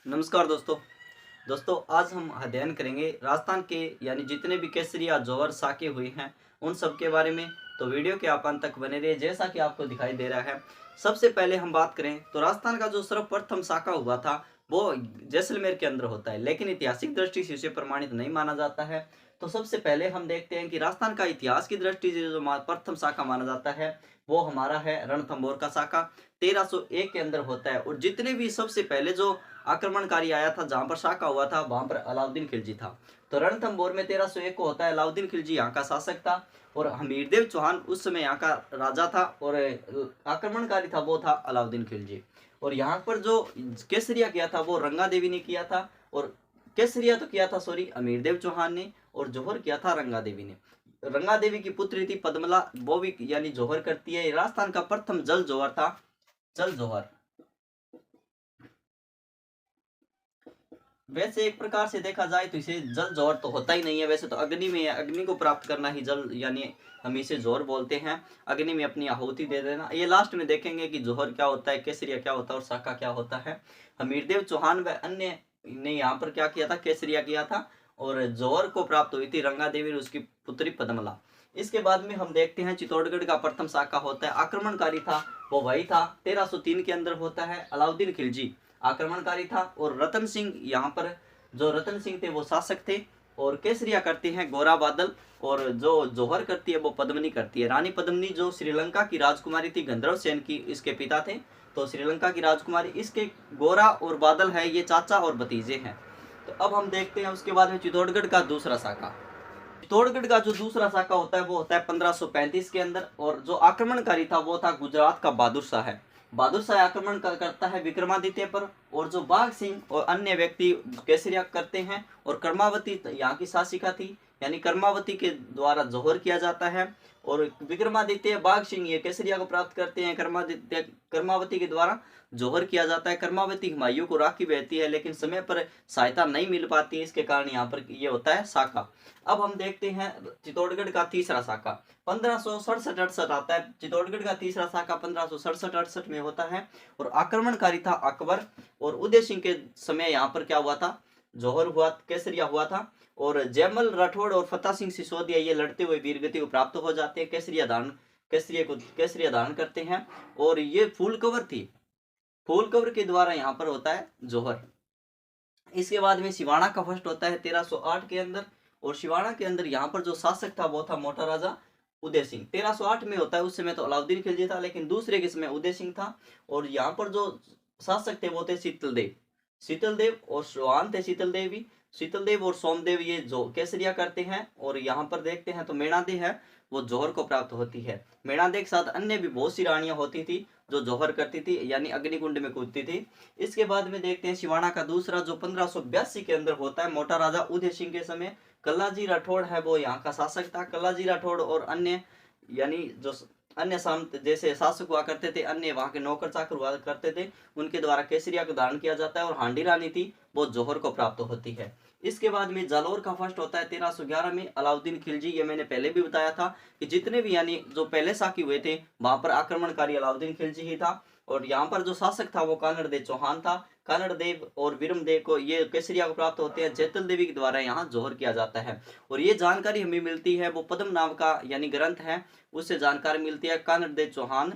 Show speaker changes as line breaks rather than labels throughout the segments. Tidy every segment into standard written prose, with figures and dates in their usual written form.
नमस्कार दोस्तों। आज हम अध्ययन करेंगे राजस्थान के यानी जितने भी केसरिया जौहर साके हुए हैं उन सब के बारे में। तो वीडियो के आप अंत तक बने रहिए। जैसा कि आपको दिखाई दे रहा है, सबसे पहले हम बात करें तो राजस्थान का जो सर्वप्रथम साका हुआ था वो जैसलमेर के अंदर होता है, लेकिन ऐतिहासिक दृष्टि से उसे प्रमाणित नहीं माना जाता है। तो सबसे पहले हम देखते हैं कि राजस्थान का इतिहास की दृष्टि से जो प्रथम साका माना जाता है वो हमारा है रणथंभौर का साका। 1301 के अंदर होता है। और जितने भी सबसे पहले जो आक्रमणकारी आया था, जहां पर साका हुआ था, वहां पर अलाउद्दीन खिलजी था। तो रणथंभौर में 1301 को होता है। अलाउद्दीन खिलजी यहाँ का शासक था और हमीरदेव चौहान उस समय यहाँ का राजा था और आक्रमणकारी था वो था अलाउद्दीन खिलजी। और यहाँ पर जो केसरिया किया था वो रंगा देवी ने किया था। और केसरिया तो किया था सॉरी हमीरदेव चौहान ने, और जौहर किया था रंगा देवी ने। रंगा देवी की पुत्री थी पद्मला, वो भी यानी जौहर करती है। राजस्थान का प्रथम जल जौहर था, जल जौहर। वैसे एक प्रकार से देखा जाए तो इसे जल जौहर तो होता ही नहीं है, वैसे तो अग्नि में है, अग्नि को प्राप्त करना ही जल यानी हम इसे जौहर बोलते हैं। अग्नि में अपनी आहुति दे देना। ये लास्ट में देखेंगे कि जौहर क्या होता है, केसरिया क्या होता है और साका क्या होता है। हमीरदेव चौहान व अन्य ने यहाँ पर क्या किया था, केसरिया किया था। और जौहर को प्राप्त हुई थी रंगा देवी और उसकी पुत्री पद्मला। इसके बाद में हम देखते हैं चित्तौड़गढ़ का प्रथम साका होता है। आक्रमणकारी था वो वही था, 1303 के अंदर होता है। अलाउद्दीन खिलजी आक्रमणकारी था। और रतन सिंह यहाँ पर जो रतन सिंह थे वो शासक थे। और केसरिया करते हैं गोरा बादल, और जो जौहर करती है वो पद्मनी करती है। रानी पद्मनी जो श्रीलंका की राजकुमारी थी, गंधर्व सेन की इसके पिता थे। तो श्रीलंका की राजकुमारी, इसके गोरा और बादल है ये चाचा और भतीजे हैं। तो अब हम देखते हैं उसके बाद में चित्तौड़गढ़ का दूसरा साका। चित्तौड़गढ़ का जो दूसरा साका होता है वो होता है 1535 के अंदर। और जो आक्रमणकारी था वो था गुजरात का बहादुर शाह है। बहादुर शाह आक्रमण करता है विक्रमादित्य पर। और जो बाघ सिंह और अन्य व्यक्ति केसरिया करते हैं। और कर्मावती यहाँ की शासिका थी, यानी कर्मावती के द्वारा जौहर किया जाता है। और विक्रमादित्य बाघ सिंह ये केसरिया को प्राप्त करते हैं। कर्मावती के द्वारा जौहर किया जाता है। कर्मावती हुमायूं को राखी बहती है, लेकिन समय पर सहायता नहीं मिल पाती है, इसके कारण यहाँ पर ये होता है साका। अब हम देखते हैं चित्तौड़गढ़ का तीसरा साका। 1567-68 आता है। चित्तौड़गढ़ का तीसरा साका 1567-68 में होता है। और आक्रमणकारी था अकबर। और उदय सिंह के समय यहाँ पर क्या हुआ था, जौहर हुआ, केसरिया हुआ था। और जयमल राठौड़ और फतेह सिंह सिसोदिया ये लड़ते हुए वीरगति को प्राप्त हो जाते हैं। केसरिया धारण करते हैं। और ये फूल कवर थी, फूल कवर के द्वारा यहाँ पर होता है जौहर। इसके बाद में सिवाना का फर्स्ट होता है 1308 के अंदर। और सिवाना के अंदर यहाँ पर जो शासक था वो था मोटा राजा उदय सिंह। 1308 में होता है, उस समय तो अलाउद्दीन खिलजी था, लेकिन दूसरे के समय उदय सिंह था। और यहाँ पर जो शासक थे वो थे शीतलदेव और चौहान थे। शीतलदेव और सोमदेव ये जो केसरिया करते हैं। और यहाँ पर देखते हैं तो मेणादे है वो जौहर को प्राप्त होती है। मेणादे के साथ अन्य भी बहुत सी रानियां होती थी जो जौहर करती थी, यानी अग्निकुंड में कूदती थी। इसके बाद में देखते हैं सिवाना का दूसरा जो 1582 के अंदर होता है, मोटा राजा उदय सिंह के समय। कल्लाजी राठौड़ है वो यहाँ का शासक था। कल्लाजी राठौड़ और अन्य यानी जो अन्य सामंत जैसे शासक हुआ करते थे, अन्य वहां के नौकर चाकर हुआ करते थे, उनके द्वारा केसरिया को धारण किया जाता है। और हांडी रानी थी वो जौहर को प्राप्त होती है। इसके बाद में जालौर का फर्स्ट होता है 1311 में। अलाउद्दीन खिलजी, ये मैंने पहले भी बताया था कि जितने भी यानी जो पहले साकी हुए थे वहां पर आक्रमणकारी अलाउद्दीन खिलजी ही था। और यहाँ पर जो शासक था वो कानड़ देव चौहान था। कानड़ देव और विरम देव को ये केसरिया को प्राप्त होते हैं। जैतल देवी के द्वारा यहाँ जौहर किया जाता है। और ये जानकारी हमें मिलती है वो पद्म नाम का यानी ग्रंथ है, उससे जानकारी मिलती है। कानड़ देव चौहान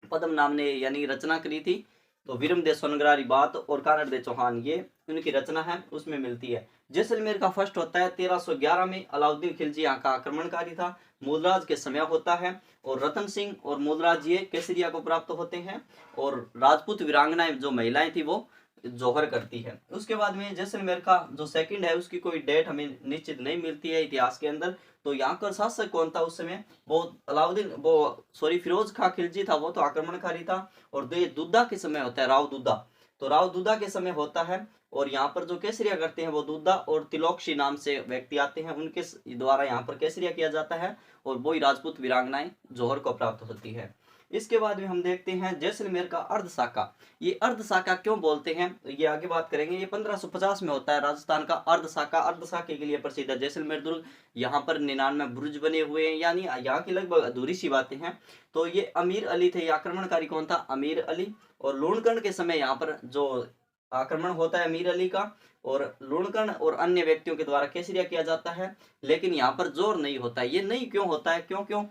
पद्म नाम ने यानी रचना करी थी। तो विरम दे सोनगरारी बात और कानड़ दे चौहान ये उनकी रचना है, उसमें मिलती है। जैसलमेर का फर्स्ट होता है 1311 में। अलाउद्दीन खिलजी यहाँ का आक्रमणकारी था, मूलराज के समय होता है। और रतन सिंह और मूलराज ये केसरिया को प्राप्त होते हैं। और राजपूत वीरांगनाएं जो महिलाएं थी वो जौहर करती है। उसके बाद में जैसलमेर का जो सेकंड है उसकी कोई डेट हमें निश्चित नहीं मिलती है इतिहास के अंदर। तो यहाँ का शासक कौन था उस समय, वो अलाउद्दीन वो सॉरी फिरोज खां खिलजी था, वो तो आक्रमणकारी था। और दुद्धा के समय होता है राव दुद्धा, तो राव दुद्धा के समय होता है। और यहाँ पर जो केसरिया करते हैं वो दुद्धा और तिलोक्षी नाम से व्यक्ति आते हैं, उनके द्वारा यहाँ पर केसरिया किया जाता है। और वही राजपूत वीरांगनाएं जौहर को प्राप्त होती है। इसके बाद में हम देखते हैं जैसलमेर का अर्ध साका। ये अर्ध साका क्यों बोलते हैं ये आगे बात करेंगे। ये 1550 में होता है। राजस्थान का अर्ध साका, अर्ध साके के लिए प्रसिद्ध है जैसलमेर दुर्ग। यहाँ पर 99 बुर्ज बने हुए हैं, यानी यहाँ की लगभग अधूरी सी बातें हैं। तो ये अमीर अली थे, ये आक्रमणकारी कौन था, अमीर अली। और लूणकरण के समय यहाँ पर जो आक्रमण होता है अमीर अली का, और लूणकर्ण और अन्य व्यक्तियों के द्वारा केसरिया किया जाता है, लेकिन यहाँ पर जोर नहीं होता है। ये नहीं क्यों होता है? क्यों क्यों?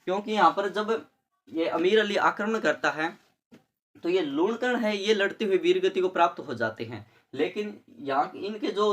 क्योंकि यहाँ पर जब ये अमीर अली आक्रमण करता है तो ये लूणकर्ण है, ये लड़ते हुए वीरगति को प्राप्त हो जाते हैं, लेकिन यहाँ इनके जो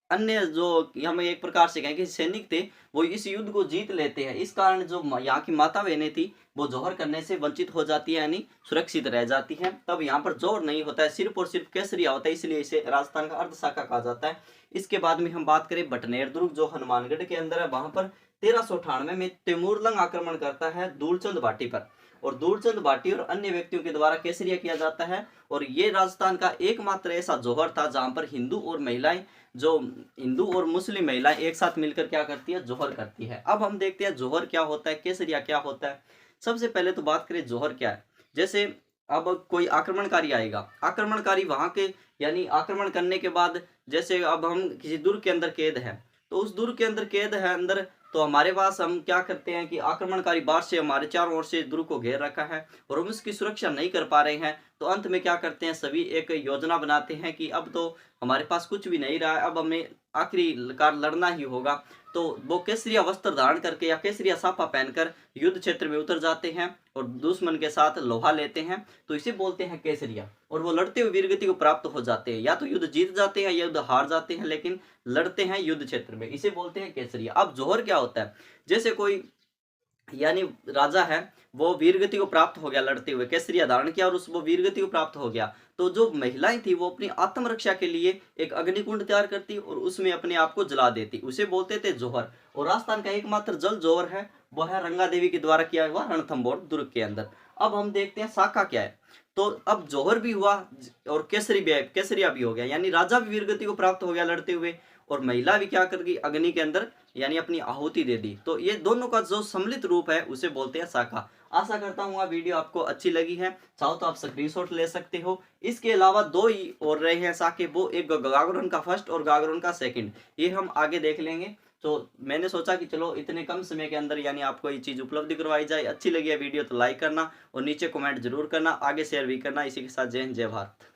अन्य जो हम एक प्रकार से कहें कि सैनिक थे, वो इस युद्ध को जीत लेते हैं। इस कारण जो यहाँ की माता बहनें थी वो जौहर करने से वंचित हो जाती है, यानी सुरक्षित रह जाती हैं। तब यहाँ पर जोर नहीं होता है, सिर्फ और सिर्फ केसरिया होता है, इसलिए इसे राजस्थान का अर्धशाखा कहा जाता है। इसके बाद में हम बात करें बटनेर दुर्ग, जो हनुमानगढ़ के अंदर है, वहां पर 1398 में तैमूरलंग आक्रमण करता है दूलचंद भाटी पर, और दूलचंद भाटी और अन्य व्यक्तियों के द्वारा केसरिया किया जाता है। और ये राजस्थान का एकमात्र ऐसा जौहर था जहां पर हिंदू और महिलाएं, जो हिंदू और मुस्लिम महिलाएं एक साथ मिलकर क्या करती है? जौहर करती है। अब हम देखते हैं जौहर क्या होता है, केसरिया क्या होता है। सबसे पहले तो बात करें जौहर क्या है। जैसे अब कोई आक्रमणकारी आएगा, आक्रमणकारी वहां के यानी आक्रमण करने के बाद, जैसे अब हम किसी दुर्ग के अंदर कैद है, तो उस दुर्ग के अंदर कैद है अंदर, तो हमारे पास हम क्या करते हैं कि आक्रमणकारी बाहर से हमारे चारों ओर से दुर्ग को घेर रखा है और हम उसकी सुरक्षा नहीं कर पा रहे हैं, तो अंत में क्या करते हैं? सभी एक योजना बनाते हैं कि अब तो हमारे पास कुछ भी नहीं रहा है, अब हमें आखिरी कार लड़ना ही होगा। तो वो केसरिया वस्त्र धारण करके या केसरिया साफा पहनकर युद्ध क्षेत्र में उतर जाते हैं और दुश्मन के साथ लोहा लेते हैं, तो इसे बोलते हैं केसरिया। और वो लड़ते हुए वीरगति को प्राप्त हो जाते हैं, या तो युद्ध जीत जाते हैं या युद्ध हार जाते हैं, लेकिन लड़ते हैं युद्ध क्षेत्र में, इसे बोलते हैं केसरिया। अब जौहर क्या होता है? जैसे कोई यानी राजा है, वो वीरगति को प्राप्त हो गया लड़ते हुए, केसरिया धारण किया और उस वो वीरगति को प्राप्त हो गया, तो जो महिलाएं थी वो अपनी आत्मरक्षा के लिए एक अग्निकुंड तैयार करती और उसमें अपने आप को जला देती, उसे बोलते थे जौहर। और राजस्थान का एकमात्र जल जौहर है, वो है रंगा देवी के द्वारा किया हुआ रणथंभौर दुर्ग के अंदर। अब हम देखते हैं शाखा क्या है। तो अब जौहर भी हुआ और केसरिया भी हो गया, यानी राजा भी वीरगति को प्राप्त हो गया लड़ते हुए, और महिला भी क्या कर गई? अग्नि के अंदर यानी अपनी आहुति दे दी। तो ये दोनों का जो सम्मिलित रूप है उसे बोलते हैं शाखा। आशा करता हूँ वीडियो आपको अच्छी लगी है, चाहो तो आप स्क्रीनशॉट ले सकते हो। इसके अलावा दो ही और रहे हैं शाखे, वो एक गागरोन का फर्स्ट और गागरोन का सेकंड, ये हम आगे देख लेंगे। तो मैंने सोचा कि चलो इतने कम समय के अंदर यानी आपको ये चीज़ उपलब्धि करवाई जाए। अच्छी लगी है वीडियो तो लाइक करना और नीचे कमेंट जरूर करना, आगे शेयर भी करना। इसी के साथ जय हिंद, जय भारत।